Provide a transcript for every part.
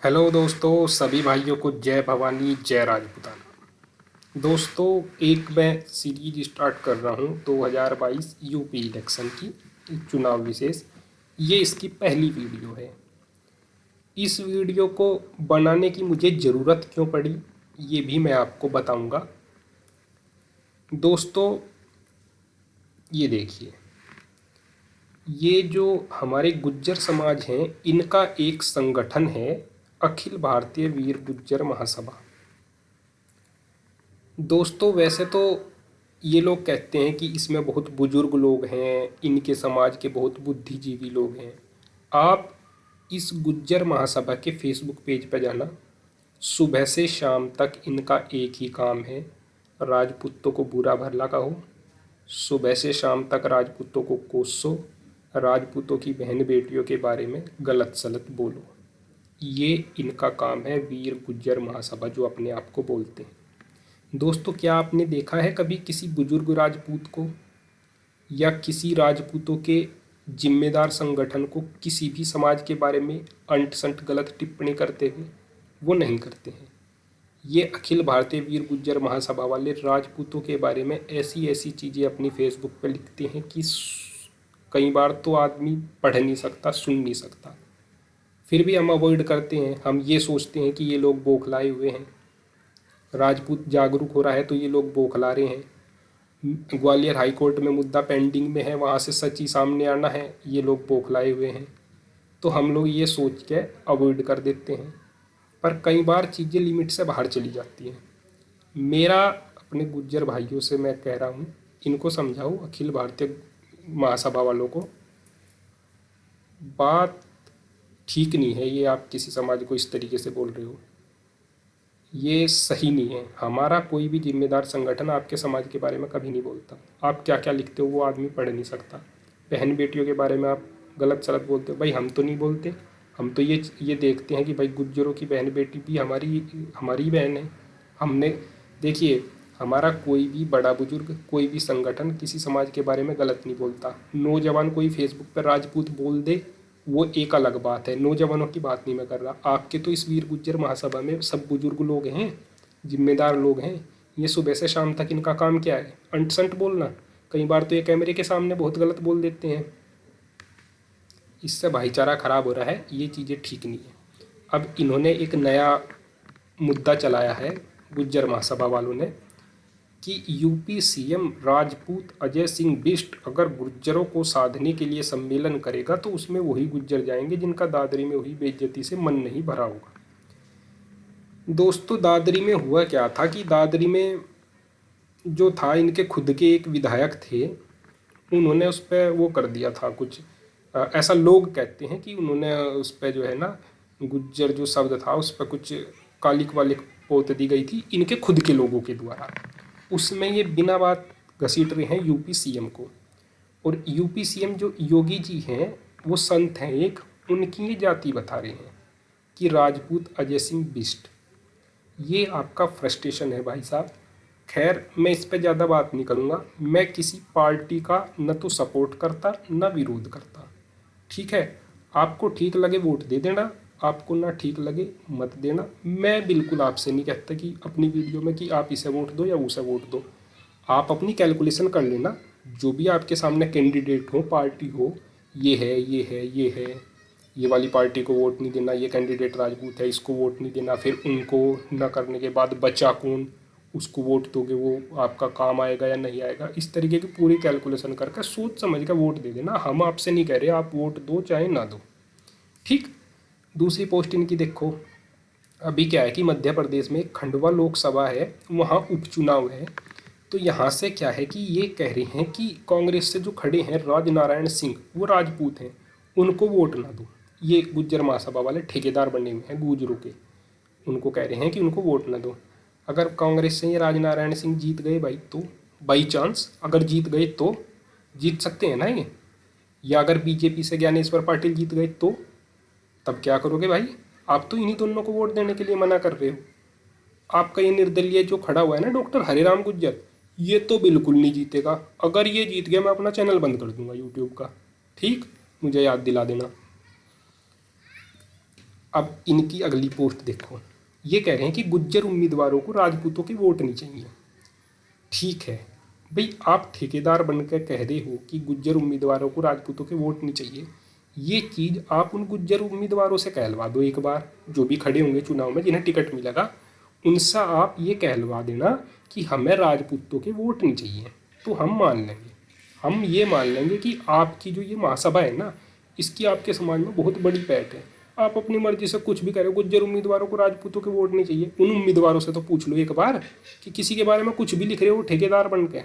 Hello दोस्तों, सभी भाइयों को जय भवानी जय राजपूताना। दोस्तों, एक मैं सीरीज स्टार्ट कर रहा हूँ 2022 यूपी इलेक्शन की चुनाव विशेष। ये इसकी पहली वीडियो है। इस वीडियो को बनाने की मुझे ज़रूरत क्यों पड़ी ये भी मैं आपको बताऊंगा। दोस्तों, ये देखिए, ये जो हमारे गुज्जर समाज हैं इनका एक संगठन है अखिल भारतीय वीर गुज्जर महासभा। दोस्तों, वैसे तो ये लोग कहते हैं कि इसमें बहुत बुजुर्ग लोग हैं, इनके समाज के बहुत बुद्धिजीवी लोग हैं। आप इस गुज्जर महासभा के फेसबुक पेज पर जाना। सुबह से शाम तक इनका एक ही काम है, राजपूतों को बुरा भला कहो, सुबह से शाम तक राजपूतों को कोसो, राजपूतों की बहन बेटियों के बारे में गलत सलत बोलो। ये इनका काम है, वीर गुज्जर महासभा जो अपने आप को बोलते हैं। दोस्तों, क्या आपने देखा है कभी किसी बुजुर्ग राजपूत को या किसी राजपूतों के जिम्मेदार संगठन को किसी भी समाज के बारे में अंट संट गलत टिप्पणी करते हुए? वो नहीं करते हैं। ये अखिल भारतीय वीर गुज्जर महासभा वाले राजपूतों के बारे में ऐसी ऐसी चीज़ें अपनी फेसबुक पर लिखते हैं कि कई बार तो आदमी पढ़ नहीं सकता, सुन नहीं सकता। फिर भी हम अवॉइड करते हैं। हम ये सोचते हैं कि ये लोग बौखलाए हुए हैं, राजपूत जागरूक हो रहा है तो ये लोग बौखला रहे हैं। ग्वालियर हाई कोर्ट में मुद्दा पेंडिंग में है, वहाँ से सच ही सामने आना है, ये लोग बौखलाए हुए हैं। तो हम लोग ये सोच के अवॉइड कर देते हैं। पर कई बार चीज़ें लिमिट से बाहर चली जाती हैं। मेरा अपने गुज्जर भाइयों से मैं कह रहा हूँ, इनको समझाओ, अखिल भारतीय महासभा वालों को। बात ठीक नहीं है ये, आप किसी समाज को इस तरीके से बोल रहे हो, ये सही नहीं है। हमारा कोई भी जिम्मेदार संगठन आपके समाज के बारे में कभी नहीं बोलता। आप क्या क्या लिखते हो वो आदमी पढ़ नहीं सकता। बहन बेटियों के बारे में आप गलत सलत बोलते हो, भाई हम तो नहीं बोलते। हम तो ये देखते हैं कि भाई गुज्जरों की बहन बेटी भी हमारी हमारी बहन है। हमने देखिए, हमारा कोई भी बड़ा बुजुर्ग, कोई भी संगठन किसी समाज के बारे में गलत नहीं बोलता। नौजवान कोई फेसबुक पर राजपूत बोल दे वो एक अलग बात है, नौजवानों की बात नहीं मैं कर रहा। आपके तो इस वीर गुज्जर महासभा में सब बुजुर्ग लोग हैं, जिम्मेदार लोग हैं। ये सुबह से शाम तक इनका काम क्या है? अंट संट बोलना। कई बार तो ये कैमरे के सामने बहुत गलत बोल देते हैं। इससे भाईचारा खराब हो रहा है, ये चीज़ें ठीक नहीं है। अब इन्होंने एक नया मुद्दा चलाया है गुज्जर महासभा वालों ने कि यूपी सीएम राजपूत अजय सिंह बिष्ट अगर गुज्जरों को साधने के लिए सम्मेलन करेगा तो उसमें वही गुज्जर जाएंगे जिनका दादरी में हुई बेइज्जती से मन नहीं भरा होगा। दोस्तों, दादरी में हुआ क्या था कि दादरी में जो था, इनके खुद के एक विधायक थे, उन्होंने उस पर वो कर दिया था कुछ। ऐसा लोग कहते हैं कि उन्होंने उस पर जो है ना, गुज्जर जो शब्द था उस पर कुछ कालिक वालिक पोत दी गई थी इनके खुद के लोगों के द्वारा। उसमें ये बिना बात घसीट रहे हैं यूपी सीएम को। और यूपी सीएम जो योगी जी हैं वो संत हैं एक, उनकी ये जाति बता रहे हैं कि राजपूत अजय सिंह बिष्ट। ये आपका फ्रस्ट्रेशन है भाई साहब। खैर, मैं इस पर ज़्यादा बात नहीं करूँगा। मैं किसी पार्टी का न तो सपोर्ट करता न विरोध करता, ठीक है। आपको ठीक लगे वोट दे देना, आपको ना ठीक लगे मत देना। मैं बिल्कुल आपसे नहीं कहता कि अपनी वीडियो में कि आप इसे वोट दो या उसे वोट दो। आप अपनी कैलकुलेशन कर लेना, जो भी आपके सामने कैंडिडेट हो, पार्टी हो, ये है ये है ये है, ये वाली पार्टी को वोट नहीं देना, ये कैंडिडेट राजपूत है इसको वोट नहीं देना, फिर उनको न करने के बाद बचा कौन, उसको वोट दोगे, वो आपका काम आएगा या नहीं आएगा। इस तरीके की पूरी कैलकुलेशन करके सोच समझ कर वोट दे देना। हम आपसे नहीं कह रहे आप वोट दो चाहे ना दो, ठीक। दूसरी पोस्ट इनकी देखो। अभी क्या है कि मध्य प्रदेश में खंडवा लोकसभा है, वहाँ उपचुनाव है। तो यहाँ से क्या है कि ये कह रहे हैं कि कांग्रेस से जो खड़े हैं राजनारायण सिंह, वो राजपूत हैं, उनको वोट ना दो। ये गुज्जर महासभा वाले ठेकेदार बने हुए हैं गुजरों के, उनको कह रहे हैं कि उनको वोट ना दो। अगर कांग्रेस से ये राजनारायण सिंह जीत गए भाई, तो बाई चांस अगर जीत गए तो जीत सकते हैं ना ये, या अगर बीजेपी से ज्ञानेश्वर पाटिल जीत गए तो तब क्या करोगे भाई? आप तो इन्हीं दोनों को वोट देने के लिए मना कर रहे हो। आपका ये निर्दलीय जो खड़ा हुआ है ना डॉक्टर हरिराम गुज्जर, ये तो बिल्कुल नहीं जीतेगा। अगर ये जीत गया मैं अपना चैनल बंद कर दूंगा यूट्यूब का, ठीक। मुझे याद दिला देना। अब इनकी अगली पोस्ट देखो, ये कह रहे हैं कि गुज्जर उम्मीदवारों को राजपूतों के वोट नहीं चाहिए। ठीक है भाई, आप ठेकेदार बनकर कह रहे हो कि गुज्जर उम्मीदवारों को राजपूतों के वोट नहीं चाहिए। ये चीज़ आप उन गुज्जर उम्मीदवारों से कहलवा दो एक बार, जो भी खड़े होंगे चुनाव में, जिन्हें टिकट मिलेगा, उनसे आप ये कहलवा देना कि हमें राजपूतों के वोट नहीं चाहिए, तो हम मान लेंगे। हम ये मान लेंगे कि आपकी जो ये महासभा है ना, इसकी आपके समाज में बहुत बड़ी पैठ है। आप अपनी मर्जी से कुछ भी करो, गुज्जर उम्मीदवारों को राजपूतों के वोट नहीं चाहिए, उन उम्मीदवारों से तो पूछ लो एक बार कि किसी के बारे में कुछ भी लिख रहे हो ठेकेदार बन के,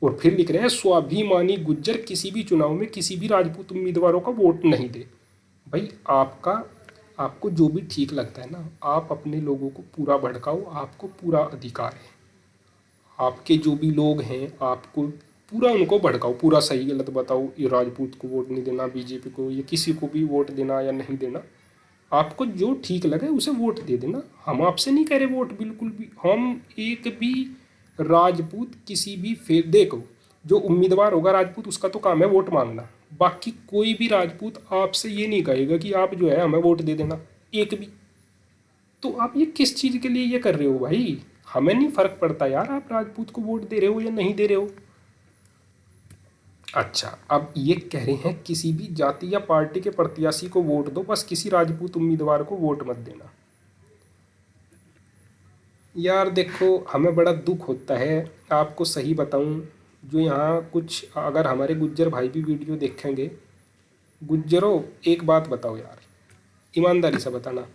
और फिर लिख रहे हैं स्वाभिमानी गुज्जर किसी भी चुनाव में किसी भी राजपूत उम्मीदवारों का वोट नहीं दे। भाई आपको जो भी ठीक लगता है ना, आप अपने लोगों को पूरा भड़काओ, आपको पूरा अधिकार है। आपके जो भी लोग हैं, आपको पूरा उनको भड़काओ, पूरा सही गलत बताओ, ये राजपूत को वोट नहीं देना, बीजेपी को, ये किसी को भी वोट देना या नहीं देना, आपको जो ठीक लगे उसे वोट दे देना। हम आपसे नहीं कह रहे वोट, बिल्कुल भी। हम एक भी राजपूत किसी भी देखो, जो उम्मीदवार होगा राजपूत, उसका तो काम है वोट मांगना। बाकी कोई भी राजपूत आपसे ये नहीं कहेगा कि आप जो है हमें वोट दे देना, एक भी। तो आप ये किस चीज़ के लिए ये कर रहे हो भाई? हमें नहीं फर्क पड़ता यार आप राजपूत को वोट दे रहे हो या नहीं दे रहे हो। अच्छा, अब ये कह रहे हैं किसी भी जाति या पार्टी के प्रत्याशी को वोट दो, बस किसी राजपूत उम्मीदवार को वोट मत देना। यार देखो, हमें बड़ा दुख होता है, आपको सही बताऊं, जो यहाँ कुछ अगर हमारे गुज्जर भाई भी वीडियो देखेंगे, गुज्जरों एक बात बताओ यार, ईमानदारी से बताना,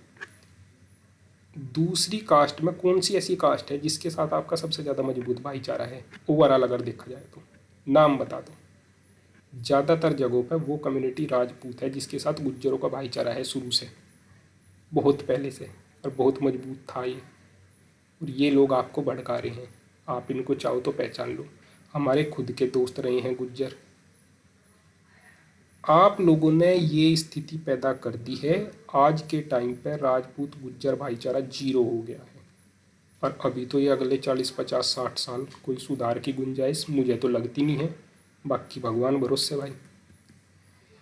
दूसरी कास्ट में कौन सी ऐसी कास्ट है जिसके साथ आपका सबसे ज़्यादा मजबूत भाईचारा है ओवरऑल अगर देखा जाए तो? नाम बता दो। ज़्यादातर जगहों पर वो कम्युनिटी राजपूत है जिसके साथ गुज्जरों का भाईचारा है शुरू से, बहुत पहले से, और बहुत मजबूत था ये। और ये लोग आपको भड़का रहे हैं, आप इनको चाहो तो पहचान लो, हमारे खुद के दोस्त रहे हैं गुज्जर। आप लोगों ने ये स्थिति पैदा कर दी है, आज के टाइम पर राजपूत गुज्जर भाईचारा जीरो हो गया है। और अभी तो ये अगले 40 50 60 साल कोई सुधार की गुंजाइश मुझे तो लगती नहीं है, बाकी भगवान भरोसे भाई।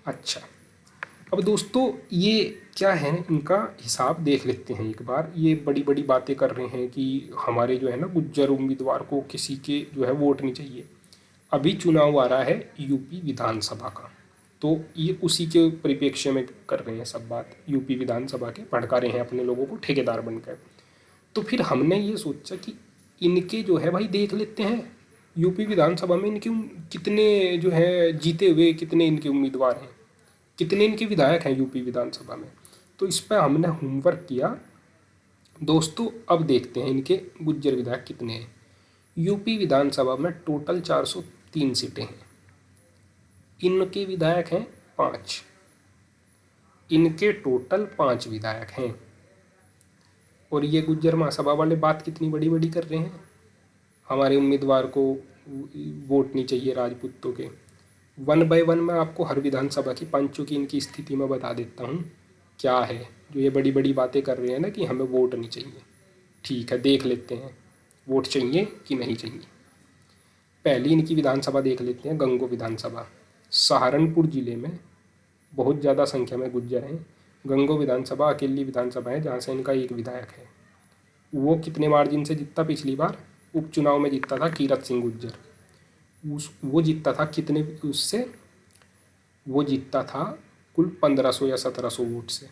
अच्छा, अब दोस्तों ये क्या है, इनका हिसाब देख लेते हैं एक बार। ये बड़ी बड़ी बातें कर रहे हैं कि हमारे जो है ना गुज्जर उम्मीदवार को किसी के जो है वोट नहीं चाहिए। अभी चुनाव आ रहा है यूपी विधानसभा का, तो ये उसी के परिप्रेक्ष्य में कर रहे हैं सब बात, यूपी विधानसभा के भड़का रहे हैं अपने लोगों को ठेकेदार बनकर। तो फिर हमने ये सोचा कि इनके जो है भाई देख लेते हैं यूपी विधानसभा में इनके कितने जो है जीते हुए, कितने इनके उम्मीदवार हैं, कितने इनके विधायक हैं यूपी विधानसभा में। तो इस पर हमने होमवर्क किया दोस्तों। अब देखते हैं इनके गुज्जर विधायक कितने हैं। यूपी विधानसभा में टोटल 403 सीटें हैं, इनके विधायक हैं 5, इनके टोटल 5 विधायक हैं। और ये गुज्जर महासभा वाले बात कितनी बड़ी बड़ी कर रहे हैं, हमारे उम्मीदवार को वोट नहीं चाहिए राजपूतों के। वन बाय वन मैं आपको हर विधानसभा की पंचों की इनकी स्थिति में बता देता हूँ क्या है, जो ये बड़ी बड़ी बातें कर रहे हैं ना कि हमें वोट नहीं चाहिए। ठीक है, देख लेते हैं वोट चाहिए कि नहीं चाहिए। पहली इनकी विधानसभा देख लेते हैं, गंगो विधानसभा। सहारनपुर ज़िले में बहुत ज़्यादा संख्या में गुज्जर हैं। गंगो विधानसभा अकेली विधानसभा है जहाँ से इनका एक विधायक है। वो कितने मार्जिन से जीता? पिछली बार उपचुनाव में जीता था कीरत सिंह गुज्जर। वो जीतता था कितने उससे? वो जीतता था कुल 1500 या 1700 वोट से।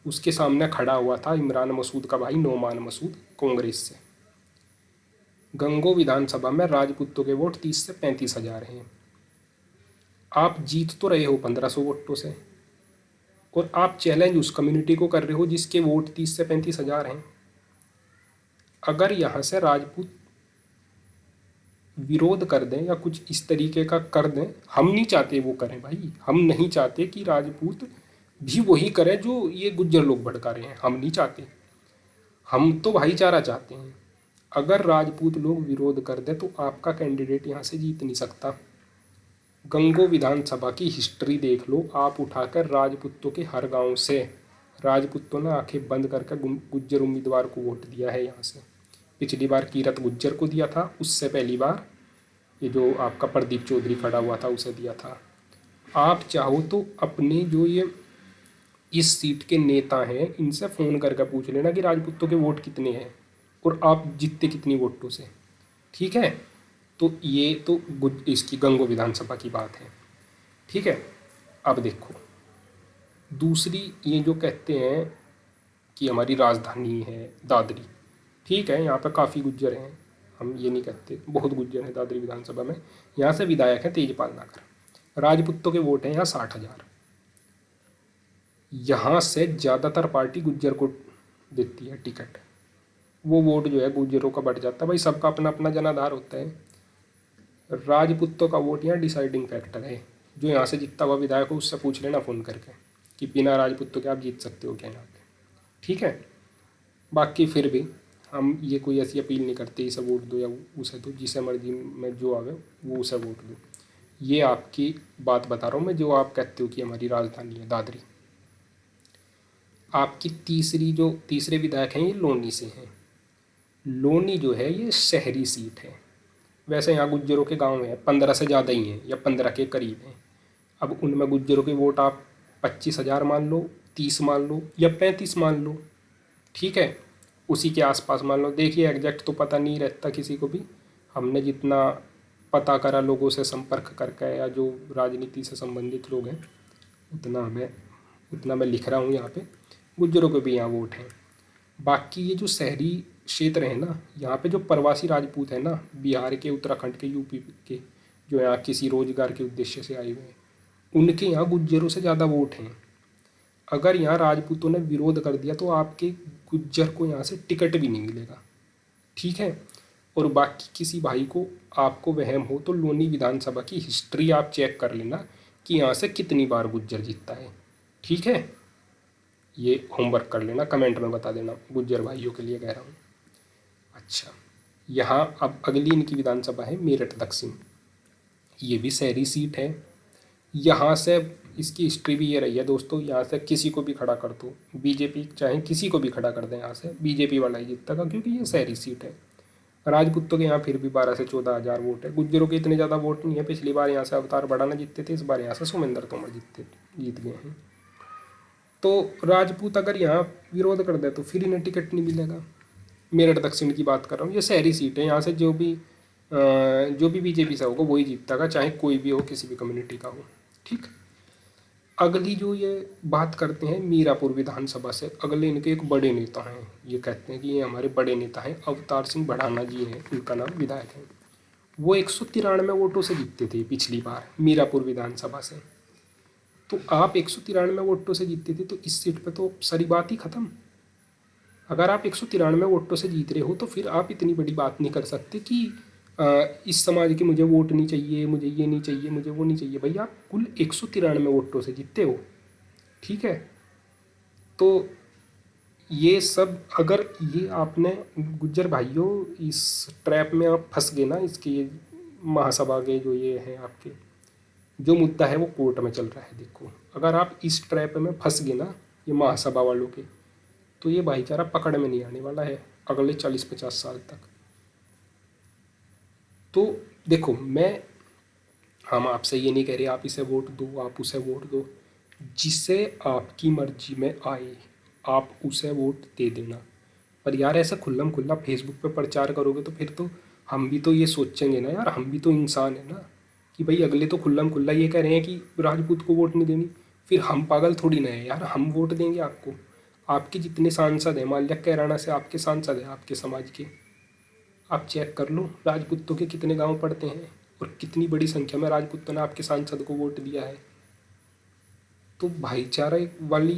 उसके सामने खड़ा हुआ था इमरान मसूद का भाई नोमान मसूद कांग्रेस से। गंगो विधानसभा में राजपूतों के वोट 30 से 35 हज़ार हैं। आप जीत तो रहे हो 1500 वोटों से, और आप चैलेंज उस कम्युनिटी को कर रहे हो जिसके वोट 30 से 35 हज़ार हैं। अगर यहाँ से राजपूत विरोध कर दें या कुछ इस तरीके का कर दें, हम नहीं चाहते वो करें भाई, हम नहीं चाहते कि राजपूत भी वही करें जो ये गुज्जर लोग भड़का रहे हैं, हम नहीं चाहते। हम तो भाईचारा चाहते हैं। अगर राजपूत लोग विरोध कर दें तो आपका कैंडिडेट यहाँ से जीत नहीं सकता। गंगो विधानसभा की हिस्ट्री देख लो आप उठाकर, राजपूतों के हर गांव से राजपूतों ने आंखें बंद करके गुज्जर उम्मीदवार को वोट दिया है यहाँ से। पिछली बार कीरत गुज्जर को दिया था, उससे पहली बार ये जो आपका प्रदीप चौधरी खड़ा हुआ था उसे दिया था। आप चाहो तो अपने जो ये इस सीट के नेता हैं, इनसे फ़ोन करके पूछ लेना कि राजपूतों के वोट कितने हैं और आप जीतते कितनी वोटों से। ठीक है, तो ये तो इसकी गंगो विधानसभा की बात है। ठीक है, अब देखो दूसरी, ये जो कहते हैं कि हमारी राजधानी है दादरी। ठीक है, यहाँ पर काफ़ी गुज्जर हैं, हम ये नहीं कहते, बहुत गुज्जर हैं दादरी विधानसभा में। यहाँ से विधायक है तेजपाल नागर। राजपूतों के वोट हैं यहाँ 60,000। यहाँ से ज़्यादातर पार्टी गुज्जर को देती है टिकट। वो वोट जो है गुज्जरों का बढ़ जाता है। भाई सबका अपना अपना जनाधार होता है। राजपूतों का वोट यहाँ डिसाइडिंग फैक्टर है। जो यहाँ से जीतता हुआ विधायक हो उससे पूछ लेना फ़ोन करके कि बिना राजपूतों के आप जीत सकते हो क्या यहाँ पे। ठीक है, बाकी फिर भी हम ये कोई ऐसी अपील नहीं करते इसे वोट दो या उसे दो, जिसे मर्जी में जो आवे वो उसे वोट दो। ये आपकी बात बता रहा हूँ मैं, जो आप कहते हो कि हमारी राजधानी है दादरी। आपकी तीसरे विधायक हैं ये लोनी से हैं। लोनी जो है ये शहरी सीट है। वैसे यहाँ गुज्जरों के गांव हैं 15 से ज़्यादा ही हैं या 15 के करीब हैं। अब उनमें गुज्जरों के वोट आप 25,000 मान लो, 30 मान लो या 35 मान लो। ठीक है, उसी के आसपास मान लो। देखिए एग्जैक्ट तो पता नहीं रहता किसी को भी। हमने जितना पता करा लोगों से संपर्क करके या जो राजनीति से संबंधित लोग हैं उतना मैं लिख रहा हूँ यहाँ पे। गुज्जरों के भी यहाँ वोट हैं। बाकी ये जो शहरी क्षेत्र है ना, यहाँ पे जो प्रवासी राजपूत है ना, बिहार के, उत्तराखंड के, यूपी के, जो यहाँ किसी रोजगार के उद्देश्य से आए हुए हैं, उनके यहाँ गुज्जरों से ज़्यादा वोट हैं। अगर यहाँ राजपूतों ने विरोध कर दिया तो आपके गुज्जर को यहाँ से टिकट भी नहीं मिलेगा। ठीक है, और बाकी किसी भाई को आपको वहम हो तो लोनी विधानसभा की हिस्ट्री आप चेक कर लेना कि यहाँ से कितनी बार गुज्जर जीतता है। ठीक है, ये होमवर्क कर लेना, कमेंट में बता देना, गुज्जर भाइयों के लिए कह रहा हूँ। अच्छा, यहाँ अब अगली इनकी विधानसभा है मेरठ दक्षिण। ये भी शहरी सीट है। यहाँ से इसकी हिस्ट्री भी ये रही है दोस्तों, यहाँ से किसी को भी खड़ा कर दो, बीजेपी चाहे किसी को भी खड़ा कर दें, यहाँ से बीजेपी वाला ही जीतता था, क्योंकि ये शहरी सीट है। राजपूतों के यहाँ फिर भी 12 से 14,000 वोट है। गुज्जरों के इतने ज़्यादा वोट नहीं है। पिछली बार यहाँ से अवतार बढ़ाना जीतते थे, इस बार यहाँ से सुमेंद्र तोमर जीत गए हैं। तो राजपूत अगर यहाँ विरोध कर दे तो फिर इन्हें टिकट नहीं मिलेगा। मेरठ दक्षिण की बात कर रहा हूँ, ये शहरी सीट है। यहाँ से जो भी बीजेपी से होगा वही जीतता का, चाहे कोई भी हो, किसी भी कम्युनिटी का हो। ठीक, अगली जो ये बात करते हैं मीरापुर विधानसभा से, अगले इनके एक बड़े नेता हैं। ये कहते हैं कि ये हमारे बड़े नेता हैं, अवतार सिंह भड़ाना जी हैं, उनका नाम विधायक है। वो 193 वोटों से जीतते थे पिछली बार मीरापुर विधानसभा से। तो आप 193 वोटों से जीतते थे तो इस सीट पे तो सारी बात ही ख़त्म। अगर आप 193 वोटों से जीत रहे हो तो फिर आप इतनी बड़ी बात नहीं कर सकते कि इस समाज के मुझे वोट नहीं चाहिए, मुझे ये नहीं चाहिए, मुझे वो नहीं चाहिए। भैया आप कुल 193 वोटों से जीतते हो। ठीक है, तो ये सब, अगर ये आपने गुज्जर भाइयों इस ट्रैप में आप फंस गए ना, इसके महासभा के जो ये हैं आपके, जो मुद्दा है वो कोर्ट में चल रहा है। देखो अगर आप इस ट्रैप में फंस गए ना ये महासभा वालों के, तो ये भाईचारा पकड़ में नहीं आने वाला है अगले 40-50 साल तक। तो देखो हम आपसे ये नहीं कह रहे आप इसे वोट दो, आप उसे वोट दो, जिसे आपकी मर्जी में आए आप उसे वोट दे देना। पर यार ऐसा खुल्लम खुल्ला फेसबुक पे प्रचार करोगे तो फिर तो हम भी तो ये सोचेंगे ना यार, हम भी तो इंसान है ना, कि भाई अगले तो खुल्लम खुल्ला ये कह रहे हैं कि राजपूत को वोट नहीं देनी, फिर हम पागल थोड़ी ना है यार, हम वोट देंगे आपको। आपके जितने सांसद हैं, माल्या कैराना से आपके सांसद हैं आपके समाज के, आप चेक कर लो राजपूतों के कितने गांव पड़ते हैं और कितनी बड़ी संख्या में राजपूतों ने आपके सांसद को वोट दिया है। तो भाईचारा वाली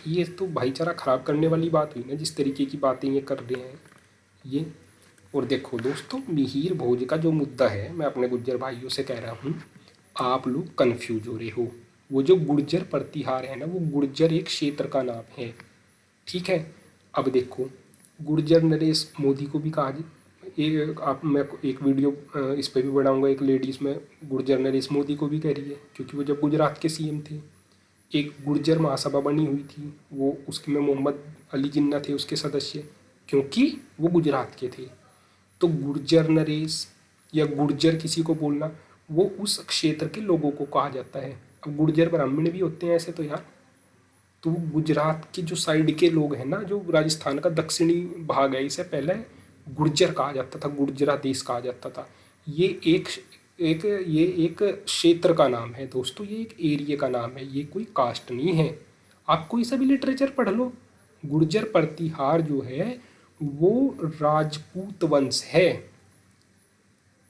ये तो भाईचारा ख़राब करने वाली बात हुई ना, जिस तरीके की बातें ये कर रहे हैं ये। और देखो दोस्तों, मिहिर भोज का जो मुद्दा है, मैं अपने गुज्जर भाइयों से कह रहा हूँ, आप लोग कन्फ्यूज हो रहे हो। वो जो गुर्जर प्रतिहार है ना, वो गुर्जर एक क्षेत्र का नाम है। ठीक है, अब देखो गुर्जर नरेश मोदी को भी कहा मैं एक वीडियो इस पर भी बनाऊंगा, एक लेडीज़ में गुर्जर नरेश मोदी को भी कह रही है, क्योंकि वो जब गुजरात के सीएम थे एक गुर्जर महासभा बनी हुई थी, वो उसके में मोहम्मद अली जिन्ना थे उसके सदस्य, क्योंकि वो गुजरात के थे। तो गुर्जर नरेश या गुर्जर किसी को बोलना, वो उस क्षेत्र के लोगों को कहा जाता है। अब गुर्जर ब्राह्मण भी होते हैं ऐसे तो यार, तो गुजरात के जो साइड के लोग हैं ना, जो राजस्थान का दक्षिणी भाग है, इसे पहले गुर्जर कहा जाता था, गुर्जरा देश कहा जाता था। ये एक एक ये एक क्षेत्र का नाम है दोस्तों, ये एक एरिया का नाम है, ये कोई कास्ट नहीं है। आप कोई सा भी लिटरेचर पढ़ लो, गुर्जर प्रतिहार जो है वो राजपूत वंश है।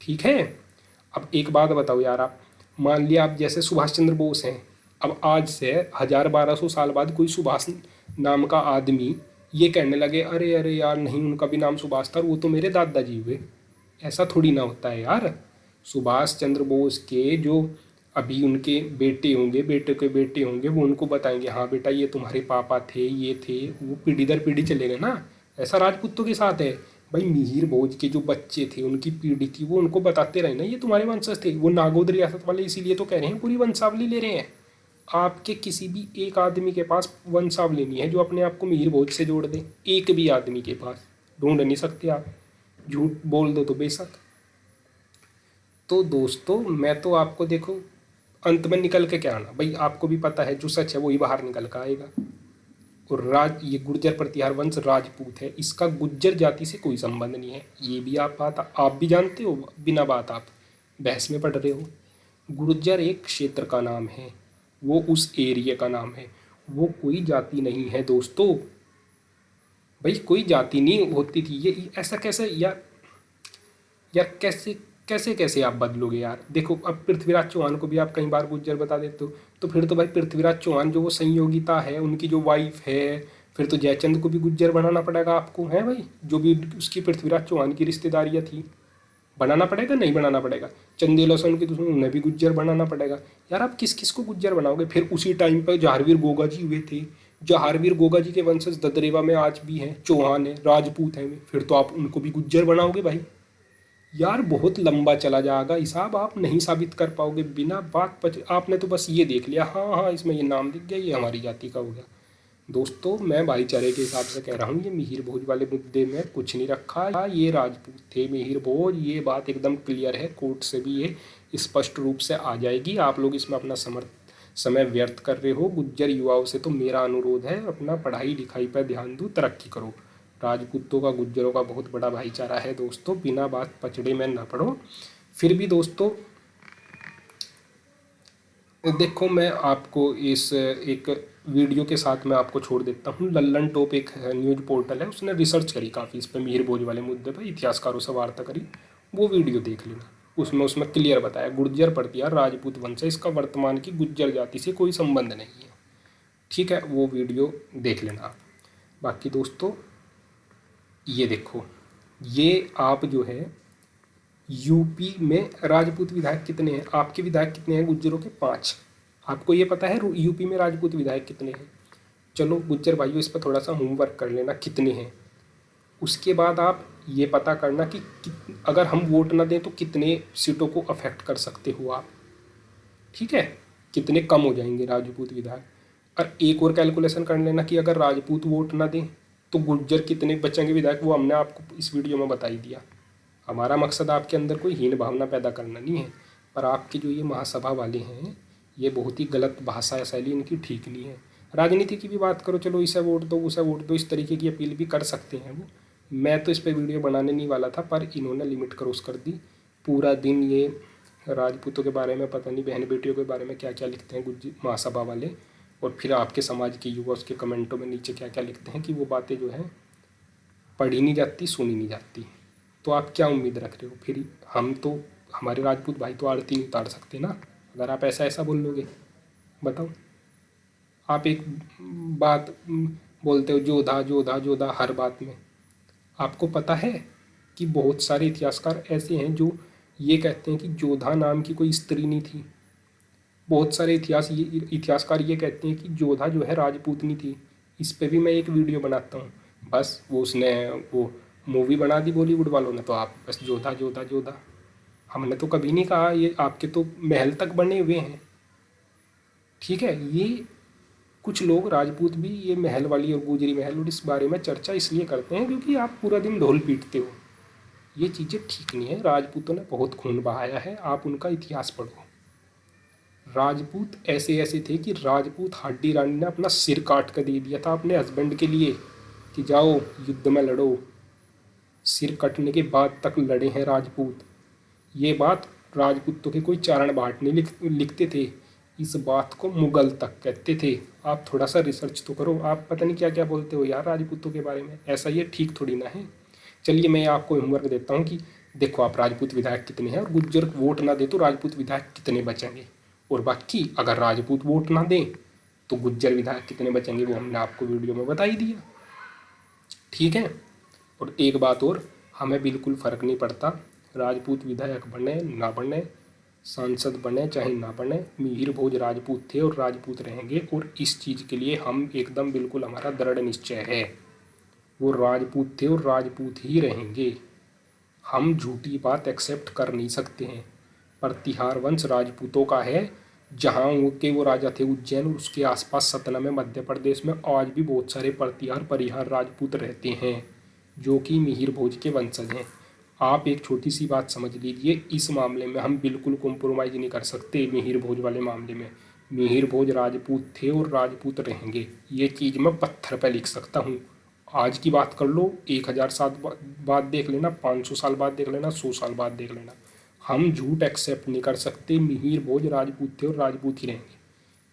ठीक है। अब एक बात बताओ यार, आप मान लिया आप जैसे सुभाष चंद्र बोस हैं, अब आज से 1000-1200 साल बाद कोई सुभाष नाम का आदमी ये कहने लगे, अरे अरे यार नहीं, उनका भी नाम सुभाष था, वो तो मेरे दादाजी हुए। ऐसा थोड़ी ना होता है यार। सुभाष चंद्र बोस के जो अभी उनके बेटे होंगे, बेटे के बेटे होंगे, वो उनको बताएंगे, हाँ बेटा ये तुम्हारे पापा थे, ये थे, वो पीढ़ी दर पीढ़ी चलेगा ना। ऐसा राजपूतों के साथ है भाई। मिहिर भोज के जो बच्चे थे, उनकी पीढ़ी थी, वो उनको बताते रहे ना ये तुम्हारे वंशज थे। वो नागौद रियासत वाले इसीलिए तो कह रहे हैं पूरी वंशावली ले रहे हैं। आपके किसी भी एक आदमी के पास वंशावली नहीं है जो अपने आप को मिहिर भोज से जोड़ दे। एक भी आदमी के पास ढूंढ नहीं सकते आप, झूठ बोल दो तो बेशक। तो दोस्तों मैं तो आपको देखो अंत में निकल के क्या आना भाई, आपको भी पता है जो सच है वही बाहर निकल कर आएगा। और ये गुर्जर प्रतिहार वंश राजपूत है, इसका गुज्जर जाति से कोई संबंध नहीं है। ये भी आप भी जानते हो, बिना बात आप बहस में पढ़ रहे हो। गुर्जर एक क्षेत्र का नाम है, वो उस एरिया का नाम है, वो कोई जाति नहीं है दोस्तों। भाई कोई जाति नहीं होती थी ये, ऐसा कैसे यार, यार कैसे कैसे कैसे आप बदलोगे यार। देखो अब पृथ्वीराज चौहान को भी आप कई बार गुज्जर बता देते हो, तो फिर तो भाई पृथ्वीराज चौहान जो वो संयोगिता है, उनकी जो वाइफ है, फिर तो जयचंद को भी गुज्जर बनाना पड़ेगा आपको, है भाई। जो भी उसकी पृथ्वीराज चौहान की रिश्तेदारियाँ थी, बनाना पड़ेगा नहीं बनाना पड़ेगा। चंदेला से उनकी दुश्मन, उन्हें भी गुज्जर बनाना पड़ेगा। यार आप किस किस को गुज्जर बनाओगे। फिर उसी टाइम पर जहारवीर गोगा जी हुए थे, जहारवीर गोगा जी के वंशज ददरेवा में आज भी हैं, चौहान है, राजपूत हैं, फिर तो आप उनको भी गुज्जर बनाओगे भाई। यार बहुत लंबा चला जाएगा हिसाब, आप नहीं साबित कर पाओगे बिना बात आपने तो बस ये देख लिया, हाँ हाँ इसमें ये नाम दिख गया, ये हमारी जाति का हो गया। दोस्तों मैं भाईचारे के हिसाब से कह रहा हूँ, ये मिहिर भोज वाले मुद्दे में कुछ नहीं रखा, ये राजपूत थे मिहिर भोज, ये बात एकदम क्लियर है, कोर्ट से भी ये स्पष्ट रूप से आ जाएगी। आप लोग इसमें अपना समय व्यर्थ कर रहे हो। गुज्जर युवाओं से तो मेरा अनुरोध है, अपना पढ़ाई लिखाई पर ध्यान दो, तरक्की करो। राजपूतों का गुज्जरों का बहुत बड़ा भाईचारा है दोस्तों, बिना बात पचड़े में ना पड़ो। फिर भी दोस्तों देखो, मैं आपको इस एक वीडियो के साथ मैं आपको छोड़ देता हूँ। लल्लन टॉप एक न्यूज़ पोर्टल है, उसने रिसर्च करी काफ़ी इस पर, मिहिर भोज वाले मुद्दे पर इतिहासकारों से वार्ता करी, वो वीडियो देख लेना। उसमें क्लियर बताया गुर्जर प्रतिहार राजपूत वंश है, इसका वर्तमान की गुज्जर जाति से कोई संबंध नहीं है। ठीक है, वो वीडियो देख लेना आप। बाकी दोस्तों ये देखो, ये आप जो है यूपी में राजपूत विधायक कितने हैं, आपके विधायक कितने हैं गुज्जरों के? 5। आपको ये पता है यूपी में राजपूत विधायक कितने हैं? चलो गुज्जर भाइयों इस पर थोड़ा सा होमवर्क कर लेना कितने हैं। उसके बाद आप ये पता करना कि अगर हम वोट ना दें तो कितने सीटों को अफेक्ट कर सकते हो आप। ठीक है, कितने कम हो जाएंगे राजपूत विधायक। और एक और कैलकुलेशन कर लेना कि अगर राजपूत वोट ना दें तो गुज्जर कितने बचेंगे विधायक, वो हमने आपको इस वीडियो में बता ही दिया। हमारा मकसद आपके अंदर कोई हीन भावना पैदा करना नहीं है, पर आपके जो ये महासभा वाले हैं ये बहुत ही गलत भाषा शैली इनकी ठीक नहीं है। राजनीति की भी बात करो, चलो इसे वोट दो उसे वोट दो, इस तरीके की अपील भी कर सकते हैं वो। मैं तो इस पर वीडियो बनाने नहीं वाला था, पर इन्होंने लिमिट क्रॉस कर दी। पूरा दिन ये राजपूतों के बारे में, पता नहीं बहन बेटियों के बारे में क्या क्या लिखते हैं महासभा वाले, और फिर आपके समाज के युवा उसके कमेंटों में नीचे क्या क्या लिखते हैं कि वो बातें जो हैं पढ़ी नहीं जाती, सुनी नहीं जाती। तो आप क्या उम्मीद रख रहे हो फिर? हम तो, हमारे राजपूत भाई तो आरती नहीं उतार सकते ना अगर आप ऐसा ऐसा बोल लोगे। बताओ, आप एक बात बोलते हो जोधा जोधा जोधा हर बात में। आपको पता है कि बहुत सारे इतिहासकार ऐसे हैं जो ये कहते हैं कि जोधा नाम की कोई स्त्री नहीं थी। बहुत सारे इतिहासकार ये कहते हैं कि जोधा जो है राजपूतनी थी। इस पे भी मैं एक वीडियो बनाता हूँ, बस वो उसने वो मूवी बना दी बॉलीवुड वालों ने, तो आप बस जोधा जोधा जोधा। हमने तो कभी नहीं कहा, ये आपके तो महल तक बने हुए हैं। ठीक है, ये कुछ लोग राजपूत भी ये महल वाली और गुजरी महल और इस बारे में चर्चा इसलिए करते हैं क्योंकि आप पूरा दिन ढोल पीटते हो। ये चीज़ें ठीक नहीं है। राजपूतों ने बहुत खून बहाया है, आप उनका इतिहास पढ़ो। राजपूत ऐसे ऐसे थे कि राजपूत हाडी रानी ने अपना सिर काट कर दे दिया था अपने हस्बैंड के लिए कि जाओ युद्ध में लड़ो। सिर कटने के बाद तक लड़े हैं राजपूत। ये बात राजपूतों के कोई चारण भाट नहीं लिखते थे, इस बात को मुगल तक कहते थे। आप थोड़ा सा रिसर्च तो करो, आप पता नहीं क्या क्या बोलते हो यार राजपूतों के बारे में, ऐसा ये ठीक थोड़ी ना है। चलिए मैं आपको होमवर्क देता हूँ कि देखो आप राजपूत विधायक कितने हैं और गुज्जर वोट ना दे तो राजपूत विधायक कितने बचेंगे, और बाकी अगर राजपूत वोट ना दें तो गुज्जर विधायक कितने बचेंगे, वो हमने आपको वीडियो में बता ही दिया। ठीक है। और एक बात और, हमें बिल्कुल फ़र्क नहीं पड़ता राजपूत विधायक बने ना बने, सांसद बने चाहे ना बने, मिहिर भोज राजपूत थे और राजपूत रहेंगे, और इस चीज़ के लिए हम एकदम बिल्कुल हमारा दृढ़ निश्चय है। वो राजपूत थे और राजपूत ही रहेंगे। हम झूठी बात एक्सेप्ट कर नहीं सकते हैं। प्रतिहार वंश राजपूतों का है, जहाँ के वो राजा थे उज्जैन और उसके आसपास सतना में मध्य प्रदेश में आज भी बहुत सारे प्रतिहार परिहार राजपूत रहते हैं जो कि मिहिर भोज के वंशज हैं। आप एक छोटी सी बात समझ लीजिए, इस मामले में हम बिल्कुल कॉम्प्रोमाइज़ नहीं कर सकते। मिहिर भोज वाले मामले में मिहिर भोज राजपूत थे और राजपूत रहेंगे, ये चीज़ मैं पत्थर पर लिख सकता हूँ। आज की बात कर लो, 1000 साल बाद देख लेना, 500 साल बाद देख लेना, 100 साल बाद देख लेना, हम झूठ एक्सेप्ट नहीं कर सकते। मिहिर भोज राजपूत थे और राजपूत ही रहेंगे।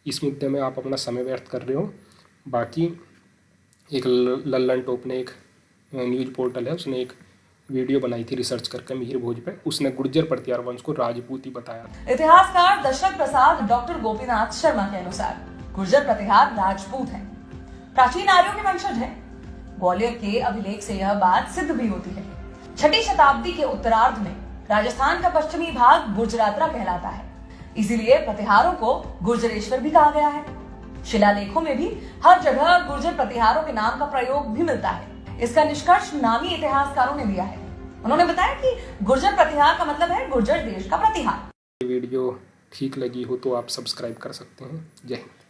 इस मुद्दे में आप अपना समय व्यर्थ कर रहे हो। बाकी एक लल्लन टॉप ने एक न्यूज़ पोर्टल है, उसने एक वीडियो बनाई थी रिसर्च करके मिहिर भोज पे, उसने गुर्जर प्रतिहार वंश को राजपूत ही बताया। इतिहासकार दशरथ प्रसाद डॉक्टर गोपीनाथ शर्मा के अनुसार गुर्जर प्रतिहार राजपूत हैं, प्राचीन आर्यों के वंशज हैं। ग्वालियर के अभिलेख से यह बात सिद्ध भी होती है। 6वीं शताब्दी के उत्तरार्ध में राजस्थान का पश्चिमी भाग गुर्जरात्रा कहलाता है, इसीलिए प्रतिहारों को गुर्जरेश्वर भी कहा गया है। शिलालेखों में भी हर जगह गुर्जर प्रतिहारों के नाम का प्रयोग भी मिलता है। इसका निष्कर्ष नामी इतिहासकारों ने दिया है। उन्होंने बताया कि गुर्जर प्रतिहार का मतलब है गुर्जर देश का प्रतिहार। वीडियो ठीक लगी हो तो आप सब्सक्राइब कर सकते हैं। जय हिंद।